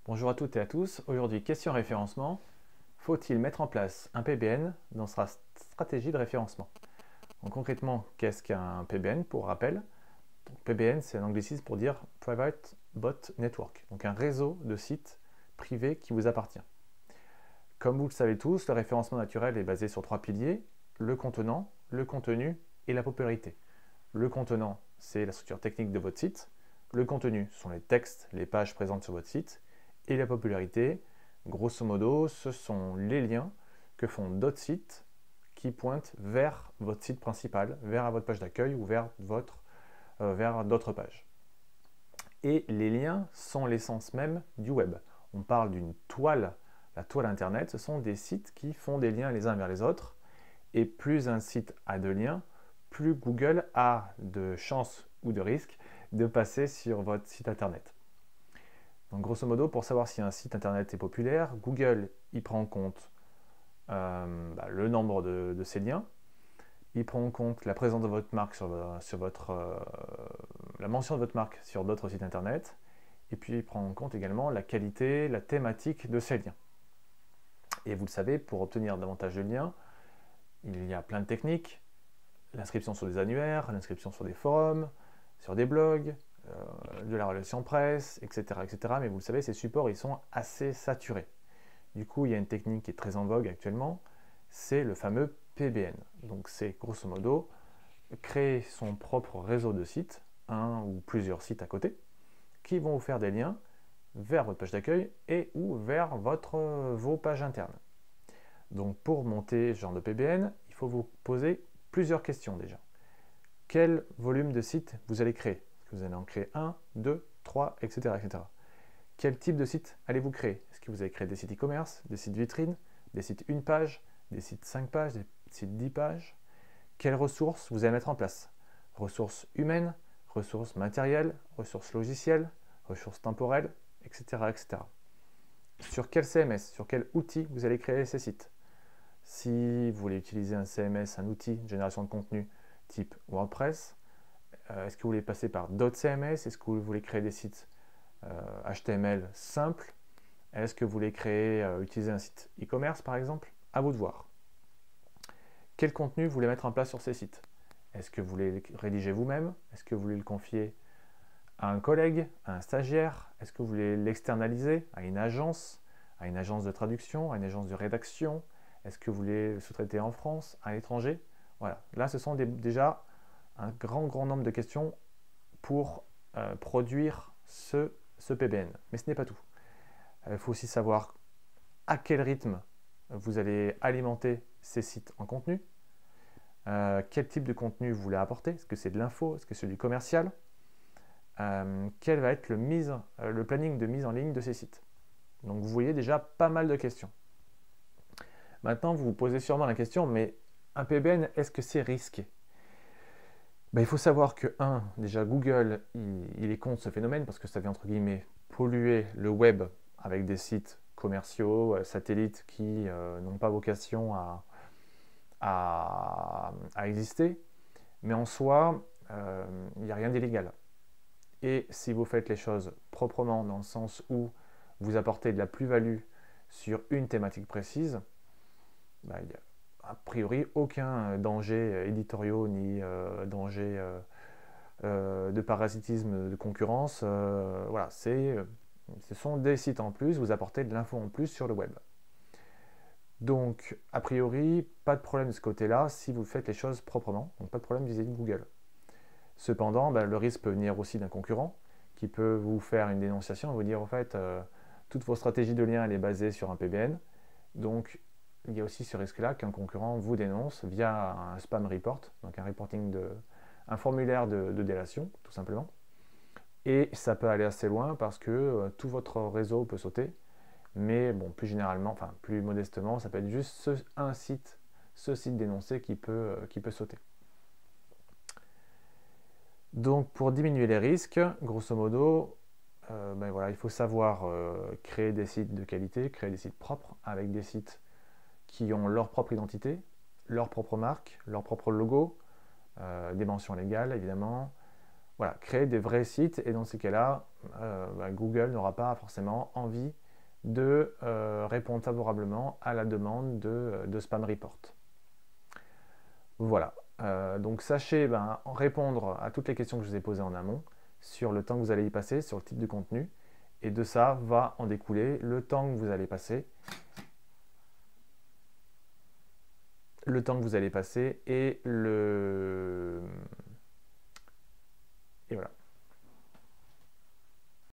Bonjour à toutes et à tous. Aujourd'hui, question référencement. Faut-il mettre en place un PBN dans sa stratégie de référencement? Donc, concrètement, qu'est-ce qu'un PBN pour rappel? Donc, PBN, c'est un anglicisme pour dire Private Bot Network, donc un réseau de sites privés qui vous appartient. Comme vous le savez tous, le référencement naturel est basé sur trois piliers, le contenant, le contenu et la popularité. Le contenant, c'est la structure technique de votre site. Le contenu sont les textes, les pages présentes sur votre site. Et la popularité, grosso modo, ce sont les liens que font d'autres sites qui pointent vers votre site principal, vers votre page d'accueil ou vers d'autres pages. Et les liens sont l'essence même du web. On parle d'une toile, la toile internet, ce sont des sites qui font des liens les uns vers les autres. Et plus un site a de liens, plus Google a de chances ou de risques de passer sur votre site internet. Donc grosso modo, pour savoir si un site internet est populaire, Google il prend en compte le nombre de ces liens, il prend en compte la présence de votre marque la mention de votre marque sur d'autres sites internet, et puis il prend en compte également la qualité, la thématique de ces liens. Et vous le savez, pour obtenir davantage de liens, il y a plein de techniques, l'inscription sur des annuaires, l'inscription sur des forums, sur des blogs, de la relation presse, etc., etc. Mais vous le savez, ces supports, ils sont assez saturés. Du coup, il y a une technique qui est très en vogue actuellement, c'est le fameux PBN. Donc c'est grosso modo créer son propre réseau de sites, un ou plusieurs sites à côté, qui vont vous faire des liens vers votre page d'accueil et ou vers vos pages internes. Donc pour monter ce genre de PBN, il faut vous poser plusieurs questions déjà. Quel volume de sites vous allez créer? Est-ce que vous allez en créer 1, 2, 3, etc., etc. Quel type de site allez-vous créer? Est-ce que vous allez créer des sites e-commerce, des sites vitrines, des sites 1 page, des sites 5 pages, des sites 10 pages? Quelles ressources vous allez mettre en place? Ressources humaines, ressources matérielles, ressources logicielles, ressources temporelles, etc., etc. Sur quel CMS, sur quel outil vous allez créer ces sites? Si vous voulez utiliser un CMS, un outil de génération de contenu type WordPress, est-ce que vous voulez passer par d'autres CMS? Est-ce que vous voulez créer des sites HTML simples? Est-ce que vous voulez utiliser un site e-commerce par exemple? À vous de voir. Quel contenu vous voulez mettre en place sur ces sites? Est-ce que vous voulez le rédiger vous-même? Est-ce que vous voulez le confier à un collègue, à un stagiaire? Est-ce que vous voulez l'externaliser à une agence de traduction, à une agence de rédaction? Est-ce que vous voulez le sous-traiter en France, à l'étranger? Voilà, là ce sont déjà un grand nombre de questions pour produire ce PBN. Mais ce n'est pas tout. Il faut aussi savoir à quel rythme vous allez alimenter ces sites en contenu. Quel type de contenu vous voulez apporter? Est-ce que c'est de l'info? Est-ce que c'est du commercial? Quel va être le planning de mise en ligne de ces sites? Donc vous voyez déjà pas mal de questions. Maintenant, vous vous posez sûrement la question, mais un PBN, est-ce que c'est risqué? Il faut savoir que, déjà Google, il est contre ce phénomène parce que ça vient entre guillemets polluer le web avec des sites commerciaux, satellites qui n'ont pas vocation à exister. Mais en soi, il n'y a rien d'illégal. Et si vous faites les choses proprement, dans le sens où vous apportez de la plus-value sur une thématique précise, il n'y a a priori aucun danger éditorial ni danger de parasitisme de concurrence. Voilà, ce sont des sites en plus, vous apportez de l'info en plus sur le web. Donc, a priori, pas de problème de ce côté-là si vous faites les choses proprement, donc pas de problème vis-à-vis de Google. Cependant, le risque peut venir aussi d'un concurrent qui peut vous faire une dénonciation et vous dire en fait, toute votre stratégie de lien elle est basée sur un PBN. Donc, il y a aussi ce risque-là qu'un concurrent vous dénonce via un spam report, donc un formulaire de délation, tout simplement. Et ça peut aller assez loin parce que tout votre réseau peut sauter. Mais bon, plus généralement, enfin plus modestement, ça peut être juste ce site dénoncé qui peut sauter. Donc pour diminuer les risques, grosso modo, voilà, il faut savoir créer des sites de qualité, créer des sites propres, avec des sites qui ont leur propre identité, leur propre marque, leur propre logo, des mentions légales évidemment, Voilà, créer des vrais sites, et dans ces cas-là, Google n'aura pas forcément envie de répondre favorablement à la demande de spam report. Voilà, donc sachez répondre à toutes les questions que je vous ai posées en amont sur le temps que vous allez y passer, sur le type de contenu, et de ça va en découler le temps que vous allez passer, et voilà.